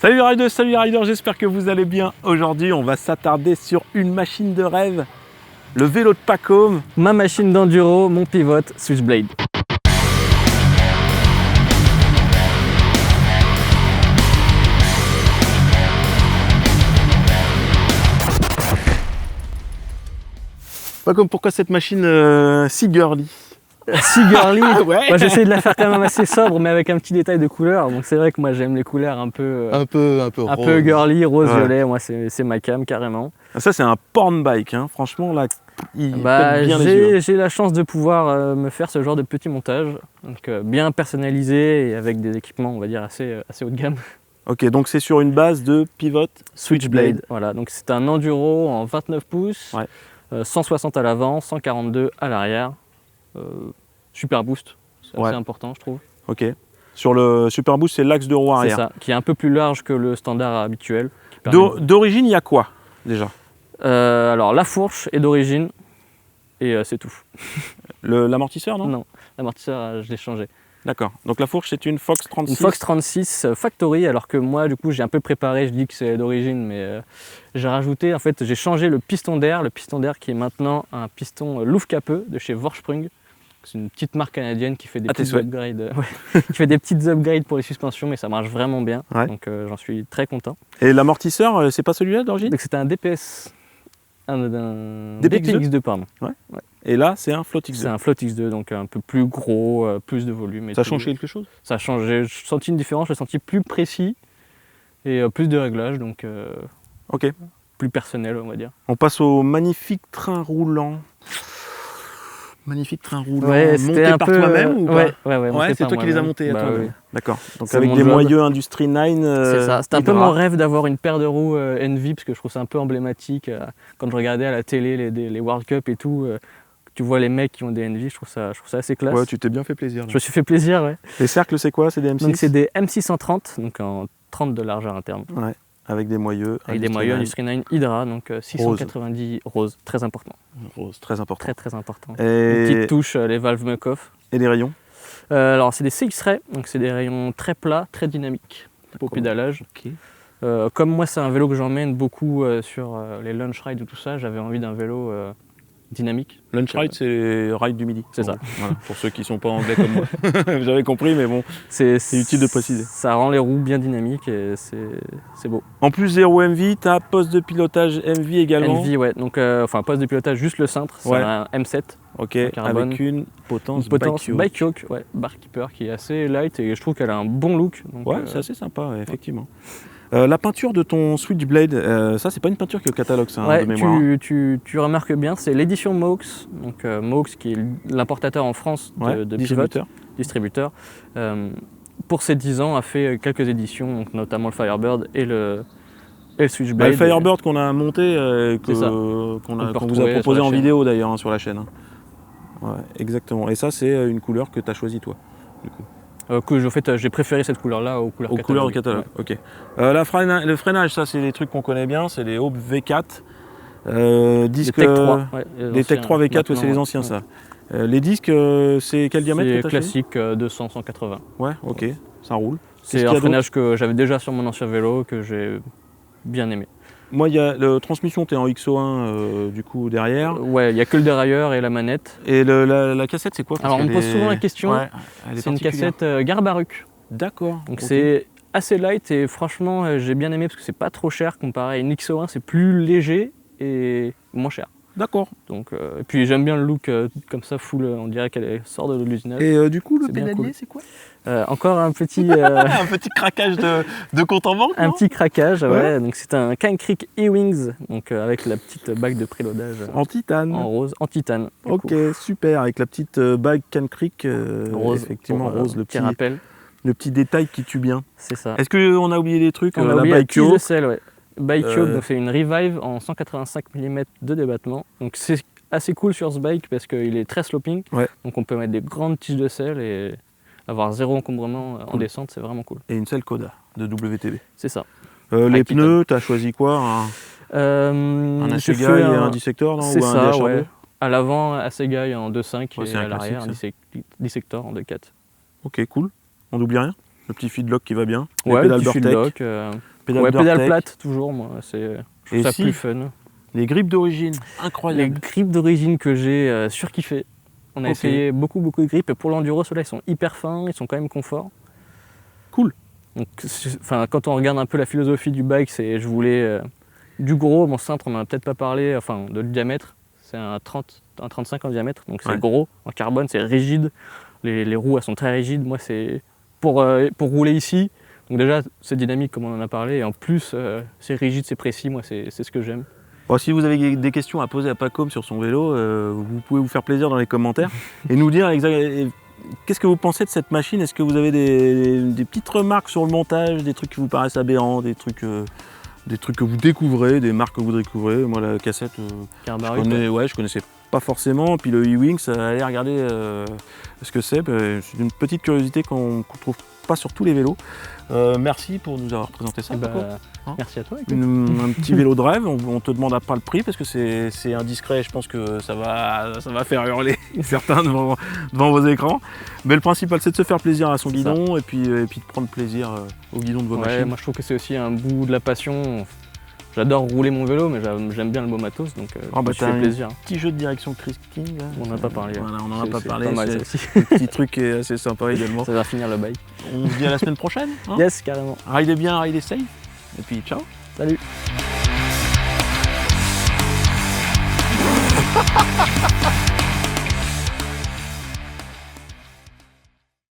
Salut les riders, j'espère que vous allez bien. Aujourd'hui, on va s'attarder sur une machine de rêve, le vélo de Pacôme. Ma machine d'enduro, mon pivot Switchblade. Pacôme, pourquoi cette machine si girly? Si girly, Ouais. moi, j'essaie de la faire quand même assez sobre, mais avec un petit détail de couleur. Donc c'est vrai que moi j'aime les couleurs un peu rose. girly, rose, Ouais. violet. Moi c'est ma cam carrément. Ça, c'est un porn bike, hein. Franchement, là, il pète bien les yeux. J'ai la chance de pouvoir me faire ce genre de petit montage, donc bien personnalisé et avec des équipements, on va dire, assez haut de gamme. Ok, donc c'est sur une base de pivot Switchblade. Voilà, donc c'est un enduro en 29 pouces, Ouais. 160 à l'avant, 142 à l'arrière. Super boost, c'est assez important je trouve. Ok. Sur le Super Boost, c'est l'axe de roue C'est arrière. ça, qui est un peu plus large que le standard habituel. D'origine, il y a quoi déjà? Alors la fourche est d'origine et c'est tout. L'amortisseur, non? Non, l'amortisseur je l'ai changé. D'accord. Donc la fourche, c'est une Fox 36. Une Fox 36 Factory, alors que moi du coup j'ai un peu préparé, je dis que c'est d'origine, mais j'ai rajouté, en fait j'ai changé le piston d'air qui est maintenant un piston Louvre-Capeux de chez Vorsprung. C'est une petite marque canadienne qui fait des petites upgrades, qui fait des petites upgrades pour les suspensions, mais ça marche vraiment bien, donc j'en suis très content. Et l'amortisseur, c'est pas celui-là d'origine? Donc c'était un DPS, un DPX2 pardon. Ouais. Et là, c'est un Float X2. C'est un Float X2, donc un peu plus gros, plus de volume. Ça change quelque chose? Ça a changé, j'ai senti une différence, je l'ai senti plus précis et plus de réglages, donc ok. plus personnel on va dire. On passe au magnifique train roulant. Magnifique train roulant, monté par toi-même ou pas? Ouais, c'est toi qui les as montés à toi-même. Oui. D'accord. Donc avec des moyeux Industry 9. C'est ça. C'était un peu mon rêve d'avoir une paire de roues Envy, parce que je trouve ça un peu emblématique. Quand je regardais à la télé les World Cup et tout, tu vois les mecs qui ont des Envy, je trouve ça assez classe. Ouais, tu t'es bien fait plaisir. Là. Je me suis fait plaisir, ouais. Les cercles, c'est quoi? C'est des M6? Donc c'est des M630, donc en 30 de largeur interne. Ouais. Avec des moyeux. Avec des moyeux Industry 9 Hydra, donc 690 rose, très important. Rose, très important. Très important. Et... Une petite touche, les valves Muc-Off. Et les rayons? Alors c'est des CX-Ray, donc c'est des rayons très plats, très dynamiques au pédalage. Okay. Comme moi c'est un vélo que j'emmène beaucoup sur les lunch rides ou tout ça, j'avais envie d'un vélo dynamique. Lunch ride, c'est ride du midi. C'est ça. Voilà, pour ceux qui ne sont pas anglais comme moi. J'avais compris, mais bon, c'est utile de préciser. Ça rend les roues bien dynamiques et c'est beau. En plus des roues MV, tu as poste de pilotage MV également? MV, ouais. Donc, poste de pilotage, juste le cintre, c'est un M7. Ok, avec une potence bike yoke, ouais, Barkeeper qui est assez light et je trouve qu'elle a un bon look. Donc, ouais, c'est assez sympa, effectivement. La peinture de ton Switchblade, ça c'est pas une peinture qui est au catalogue, ça, de mémoire. Tu remarques bien, c'est l'édition Maux, donc Maux qui est l'importateur en France de distributeur. Pour ses 10 ans a fait quelques éditions, donc notamment le Firebird et le Switchblade. Le Firebird qu'on a monté, qu'on vous a proposé en vidéo d'ailleurs sur la chaîne. Ouais, exactement. Et ça c'est une couleur que tu as choisie toi, du coup. J'ai préféré cette couleur-là aux couleurs du catalogue. Ouais. Ok. Le freinage, ça c'est des trucs qu'on connaît bien, c'est les Aube V4, disques Tech 3, des Tech 3 V4, c'est les anciens ça. Les disques, c'est quel diamètre que tu as classique 200-180. Ouais, ok, ça roule. C'est un freinage que j'avais déjà sur mon ancien vélo, que j'ai bien aimé. Moi, il y a la transmission, tu es en XO1 du coup derrière. Ouais, il n'y a que le dérailleur et la manette. Et la cassette, c'est quoi? Alors, on me pose souvent la question. Ouais, c'est une cassette Garbaruc. D'accord. Donc, c'est assez light et franchement, j'ai bien aimé parce que c'est pas trop cher comparé à une XO1, c'est plus léger et moins cher. D'accord. Donc, et puis j'aime bien le look comme ça, full, on dirait qu'elle sort de l'usinage. Et du coup, le pédalier, c'est quoi? Encore un petit... un petit craquage de compte en banque. Un petit craquage, ouais. Donc c'est un Cane Creek E-Wings, donc avec la petite bague de préloadage. En titane. En rose, en titane. Ok, super, avec la petite bague Cane Creek. Rose, effectivement, rose, le petit rappel. Le petit détail qui tue bien. C'est ça. Est-ce qu'on a oublié des trucs? On a oublié la tige de selle, ouais. Bike yoke, donc c'est une Revive en 185 mm de débattement. Donc c'est assez cool sur ce bike parce qu'il est très sloping. Ouais. Donc on peut mettre des grandes tiges de selle et avoir zéro encombrement en descente, c'est vraiment cool. Et une selle Coda de WTB. C'est ça. Les pneus, tu as choisi quoi? Un Assegai et un dissector, non? C'est ça, ouais. À l'avant, Assegai en 2.5 et à l'arrière, un dissector en 2.4. Ok, cool. On n'oublie rien? Le petit feedlock qui va bien. Ouais, le petit feedlock. Pédale plate toujours, moi. Je trouve ça plus fun. Les grippes d'origine, incroyable. Les grippes d'origine que j'ai surkiffé. On a essayé beaucoup de grippes. Et pour l'enduro, ceux-là, ils sont hyper fins, ils sont quand même confort. Cool. Donc, quand on regarde un peu la philosophie du bike, je voulais du gros. Mon cintre, on n'en a peut-être pas parlé, enfin, de diamètre. C'est un 35 en diamètre, donc c'est gros. En carbone, c'est rigide. Les roues, elles sont très rigides. Moi, c'est pour rouler ici. Donc déjà, c'est dynamique comme on en a parlé. Et en plus, c'est rigide, c'est précis. Moi, c'est ce que j'aime. Bon, si vous avez des questions à poser à Pacôme sur son vélo, vous pouvez vous faire plaisir dans les commentaires et nous dire qu'est-ce que vous pensez de cette machine. Est-ce que vous avez des petites remarques sur le montage, des trucs qui vous paraissent aberrants, des trucs que vous découvrez, des marques que vous découvrez. Moi, la cassette, je connaissais pas forcément. Puis le E-Wings, allez regarder ce que c'est. C'est une petite curiosité qu'on trouve pas sur tous les vélos. Merci pour nous avoir présenté ça. Merci à toi. Un petit vélo de rêve. On te demande pas le prix parce que c'est indiscret. Je pense que ça va faire hurler certains devant vos écrans. Mais le principal, c'est de se faire plaisir à son guidon et puis de prendre plaisir au guidon de vos machines. Moi, je trouve que c'est aussi un bout de la passion. J'adore rouler mon vélo, mais j'aime bien le beau matos, donc je fais plaisir. Petit jeu de direction Chris King. Là, on n'en a pas parlé. Voilà, on n'en a pas parlé. C'est un petit truc qui est assez sympa également. Ça va finir le bail. On se dit à la semaine prochaine. Hein, yes, carrément. Ridez bien, ridez safe. Et puis ciao. Salut.